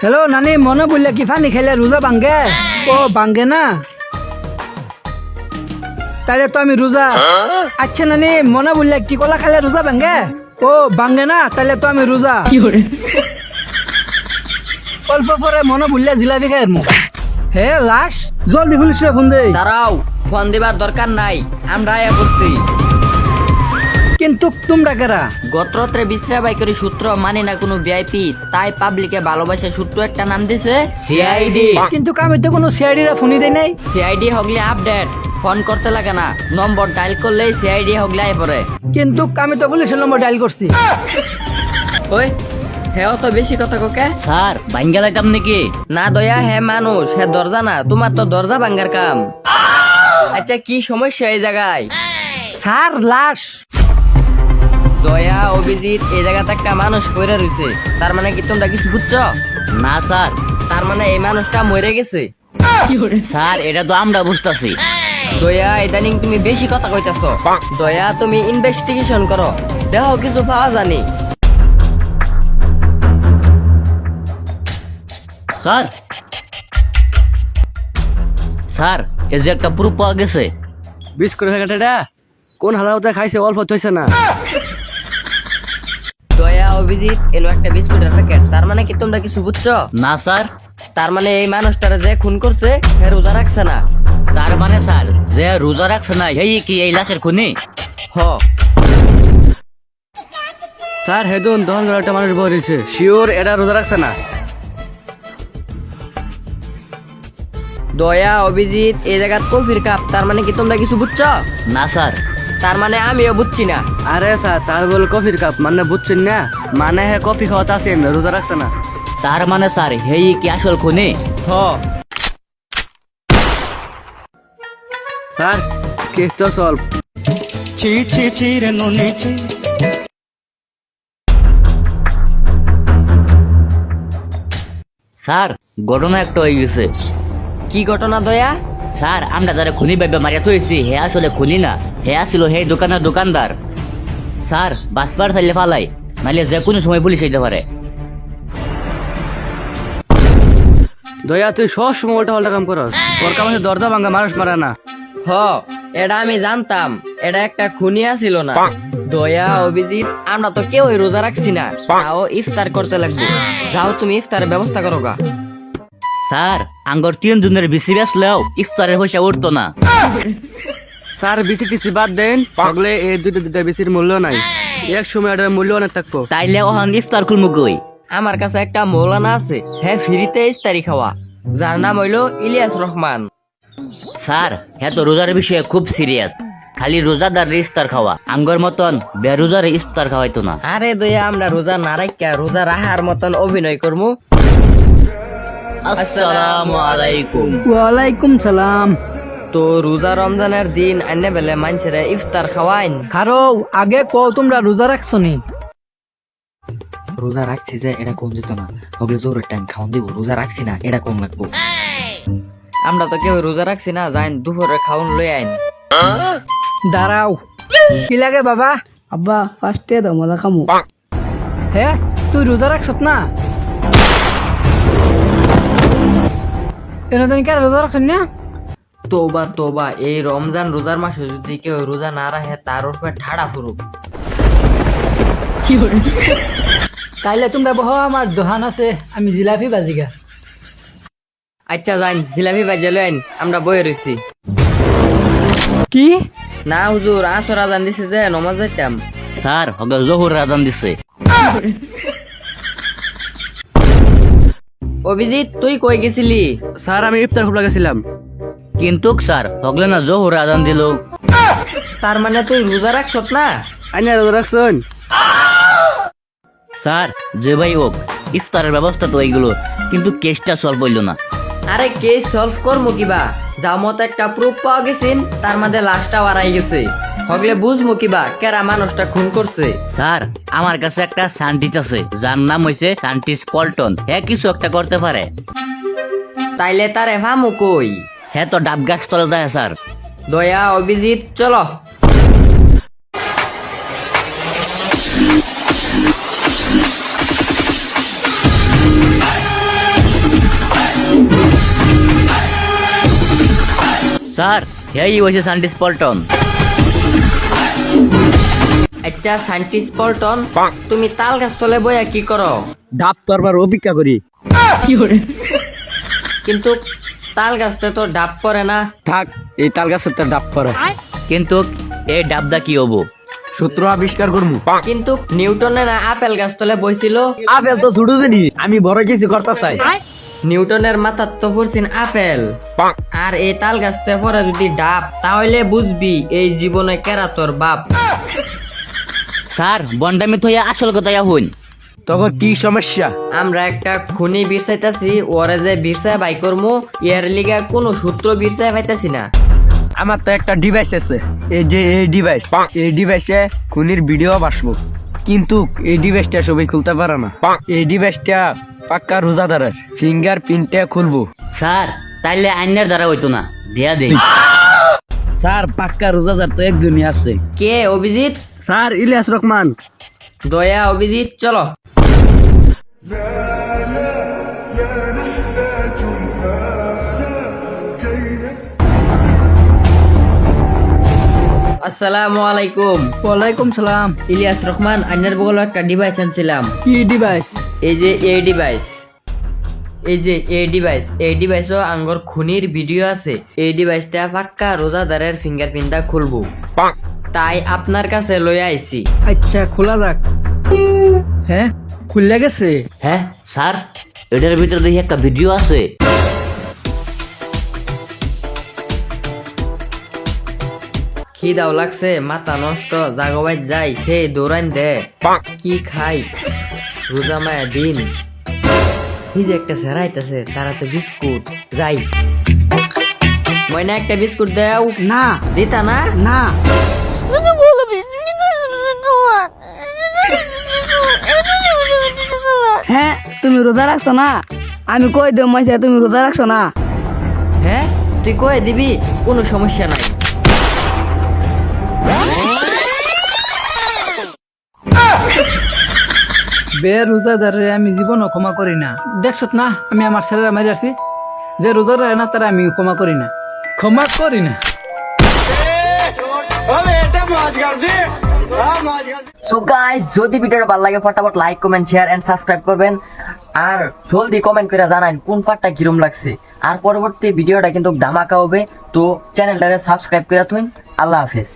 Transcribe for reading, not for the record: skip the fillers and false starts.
Hello নানি, মনে বললে কি ফানি খেলে রোজা ভাঙ্গে? ও ভাঙ্গে না, তাহলে তো আমি রোজা। আচ্ছা নানি, মনে বললে কি কলা খেলে রোজা ভাঙ্গে? ও ভাঙ্গে না, তাহলে তো আমি রোজা। অল্প পরে মনে বললে জিলাপি খাই মু। হে লাশ, জলদি পুলিশ ফোন দে। দাঁড়াও, ফোন দিবার দরকার নাই, আমরা আয়া করছি। কিন্তু তোমরা কেরা? গতরাত্রে বিশ্রা বাইকের সূত্র মানে না কোনো ভিআইপি, তাই পাবলিকে ভালোবাসা সূত্র একটা নাম দিছে সিআইডি। কিন্তু আমি তো কোনো সিআইডিরা ফোনই দেই নাই। সিআইডি হগলে আপডেট, ফোন করতে লাগে না, নম্বর ডায়াল করলেই সিআইডি হগলে আই পড়ে। কিন্তু আমি তো পুলিশের নম্বর ডায়াল করছি। ওই হ্যাঁ তো বেশি কথা কোকে। স্যার ভাঙ্গা লাগাম নাকি? না দয়া, হ্যাঁ মানুষ, হ্যাঁ দরজা না, তোমার তো দরজা ভাঙ্গার কাম। আচ্ছা কি সমস্যা এই জায়গায়? স্যার লাশ। দয়া অভিজিৎ, এই জায়গাতে একটা মানুষ পড়ে রয়েছে, তার মানে কি তোমরা কিছু বুঝছো? না স্যার। তার মানে এই মানুষটা মরে গেছে। স্যার এটা তো আমরা বুঝতেছি। দয়া ইদানিং তুমি বেশি কথা কইতাছ। দয়া তুমি ইনভেস্টিগেশন করো, দেখো কিছু পাওয়া জানি। স্যার স্যার এই যে একটা প্রুফ পাওয়া গেছে। বিশ করে টাকাটা কোন হালাতে খাইছে, অল্প হইছে না। দয়া অভিজিৎ, এলো একটা বিস্কুটের প্যাকেট, তার মানে কি তোমরা কিছু বুঝছো? না স্যার। তার মানে এই মানুষটারে যে খুন করছে সে রোজা রাখছে না। তার মানে স্যার যে রোজা রাখছে না এই কি এই লাশের খুনি? হ স্যার হেদুন দহন করে একটা মানুষ বলেছে, শিওর এটা রোজা রাখছে না। দয়া অভিজিৎ, এই জায়গা কফির কাপ, তার মানে কি তোমরা কিছু বুঝছো? না স্যার। তার মানে আমিও বুঝছি না। আরে স্যার তার বল কফির কাপ মানে বুঝছেন না, মানে হ্যাঁ কফি খাওয়াতে আসেন, রোজা রাখছে না। তার মানে স্যার হেই কি আসল খুনি? হ স্যার কেস তো সলভ। স্যার ঘটনা একটা হয়ে গেছে। কি ঘটনা দয়া? স্যার আমরা যারা খুনি ভাবে মারিয়া থইছি হে আসলে খুনি না, হে আসলে হে দোকানের দোকানদার। স্যার বাসপার চাইলে ফালাই, নাহলে যে কোনো সময় পুলিশ হইতে পারে। দয়া তুই সব সময় উল্টা পাল্টা কাম করস, তোর কাম হচ্ছে দরজা ভাঙ্গা, মানুষ মারা না। হ এটা আমি জানতাম, এটা একটা খুনিয়া ছিল না। দয়া অভিজিৎ, আমরা তো কেউ রোজা রাখছি না, তাও ইফতার করতে লাগবে। যাও তুমি ইফতারের ব্যবস্থা করো গা। স্যার আঙ্গর 3 জনের বেশি বেসলেও ইফতারের পয়সা উঠতো না। স্যার বেশি কিছু বাদ দেন, থাকলে এই দুইটা বেশির মূল্য নাই, এক সময় এটার মূল্য অনেক থাকবো। তাইলে ওখান ইফতার করবো কই? আমার কাছে একটা মৌলানা আছে, হ্যাঁ ফ্রিতে ইফতারি খাওয়া, যার নাম হইলো ইলিয়াস রহমান। স্যার হ্যাঁ তো রোজার বিষয়ে খুব সিরিয়াস, খালি রোজাদার ইফতার খাওয়া, আঙ্গর মতন বেরোজার ইফতার খাওয়াইতো না। আরে দয়া, আমরা রোজা না রাখিয়া রোজা রাখার মতন অভিনয় করবো। আসসালামু আলাইকুম। ওয়ালাইকুম সালাম। তো রোজা রমজানের দিন আইনে বেলে মানুষেরা ইফতার খাওয়াইন। কারো আগে কও তোমরা রোজা রাখছো নি? রোজা রাখছি যে এটা কম যেত না, হবলে জোরের টাইম খাওয়ান দিব, রোজা রাখছি না এটা কম লাগবো। আমরা তো কেউ রোজা রাখছি না, যাইন দুপুরে খাওন লই আইন। দাঁড়াও, কি লাগে বাবা? আব্বা ফার্স্টে দাও মজা খামু। হ্যাঁ তুই রোজা রাখছত না? এনে কেন রোজা রাখছেন না? তোবা তোবা, এই রমজান রোজার মাসে যদি কেউ রোজা না রাখে তার উপরে ঠাড়া ফুরুক। তাইলে তোমরা বহ, আমার দোকান আছে, আমি জিলাপি বাজিগা। আচ্ছা যাইন, জিলাপি বাজে লই আইন, আমরা বয়ে রইছি। কি? না হুজুর, আসর আজান দিছে যে নমাজ যাইতাম। স্যার হবে জহুর আদান দিছে। অভিজিৎ তুই কই গেছিলি? স্যার আমি ইফতার খুব লাগেছিলাম। কিন্তু স্যার হগলে না জহুর আদান দিল। তার মানে তুই রোজা রাখছত না? আইনা রোজা রাখছেন? স্যার যে ভাই হোক ইফতারের ব্যবস্থা তো এইগুলো, কিন্তু কেসটা সলভ হইল না। আরে কেস সলভ করবো কিবা, যা মত একটা প্রুফ পাওয়া গেছিন, তার মধ্যে লাশটা হারাই গেছে, হগলে বুঝবো কিবা কেরা মানুষটা খুন করছে। স্যার আমার কাছে একটা সায়েন্টিস্ট আছে, যার নাম হইছে সায়েন্টিস্ট পল্টন, হ্যাঁ কিছু একটা করতে পারে। তাইলে তারে ভামু কই? হ্যাঁ তো ডাব গাছ তলে যায় স্যার। দয়া অভিজিৎ চলো। স্যার হেই হয়েছে সান্টিস পল্টন। আচ্ছা সায়েন্টিস্ট পল্টন, তুমি তাল গাছ তলে বইয়া কি করো? ডাব করবার অপেক্ষা করি। কিন্তু তাল গাছতে তো ডাব পরে না। থাক, এই তাল গাছের তো ডাব করে। কিন্তু এই ডাবদা কি হবো? সূত্র আবিষ্কার করবো। কিন্তু নিউটনে না আপেল গাছ তলে বইছিল। আপেল তো ছোট জিনিস, আমি বড় কিছু করতে চাই। নিউটনের মাথার তো পড়ছেন আপেল, আর এই তাল গাছতে পরে যদি ডাব, তাহলে বুঝবি এই জীবনে কেরা তোর বাপ। স্যার বন্ডামি থইয়া আসল কথাই হইন। তখন কি সমস্যা? আমরা একটা খুনি বিরসাইতাছি, ওরে যে বিরসায় বাই করমু, এর লিগা কোনো সূত্র বিরসায় পাইতাছি না। আমার তো একটা ডিভাইস আছে, এই যে এই ডিভাইস, এই ডিভাইসে খুনির ভিডিও বাসবো, কিন্তু এই ডিভাইসটা সবাই খুলতে পারে না। এই ডিভাইসটা পাক্কা রোজাদারের, ফিঙ্গার প্রিন্টে খুলবো। স্যার তাইলে আইনের দ্বারা হইতো না, দেয়া দেই। স্যার পাক্কা রোজাদার তো একজনই আছে। কে অভিজিৎ? স্যার ইলিয়াস রহমান। দয়া অভিজিৎ চলো। আসসালামু আলাইকুম। ওয়ালাইকুম সালাম। ইলিয়াস রহমান, আইনের বগল একটা ডিভাইস আনছিলাম। কি ডিভাইস? এই যে এই ডিভাইস, এই যে এই ডিভাইস, এই ডিভাইসও আঙ্গর খুনির ভিডিও আছে। এই ডিভাইসটা পাক্কা রোজাদারের ফিঙ্গারপ্রিন্টটা খুলবো, তাই আপনার কাছে লই আইছি। আচ্ছা খোলা যাক। হ্যাঁ খুললে গেছে। হ্যাঁ স্যার, এটার ভিতরে দেখি একটা ভিডিও আছে। খিদাও লাগছে, মাথা নষ্ট, জাগবাই যাই, সে দৌড়ান দে। কি খাই রোজা মায়া দিন। কি যে একটা সেরাইতেছে, তারাতে বিস্কুট যাই। ময়না একটা বিস্কুট দেও। না দিতা না? না। হ্যাঁ তুমি রোজা রাখছো না? আমি কই দেব মাইছে তুমি রোজা রাখছো না? হ্যাঁ তুই কয়ে দিবি, কোনো সমস্যা নাই। বে রোজাদারে আমি জীবনও ক্ষমা করি না। দেখছত না আমি আমার ছেলেরা মারি আসছি, যে রোজার না তারা আমি ক্ষমা করি না, ক্ষমা করি না। সো গাইস, যদি ভিডিওটা ভালো লাগে ফটাফট like comment share and subscribe করবেন, আর জলদি কমেন্ট করে জানান কোন পার্টটা কিরম লাগছে। আর পরবর্তী ভিডিওটা কিন্তু ধামাকা হবে, তো চ্যানেলটারে সাবস্ক্রাইব করে তুই। আল্লাহ হাফেজ।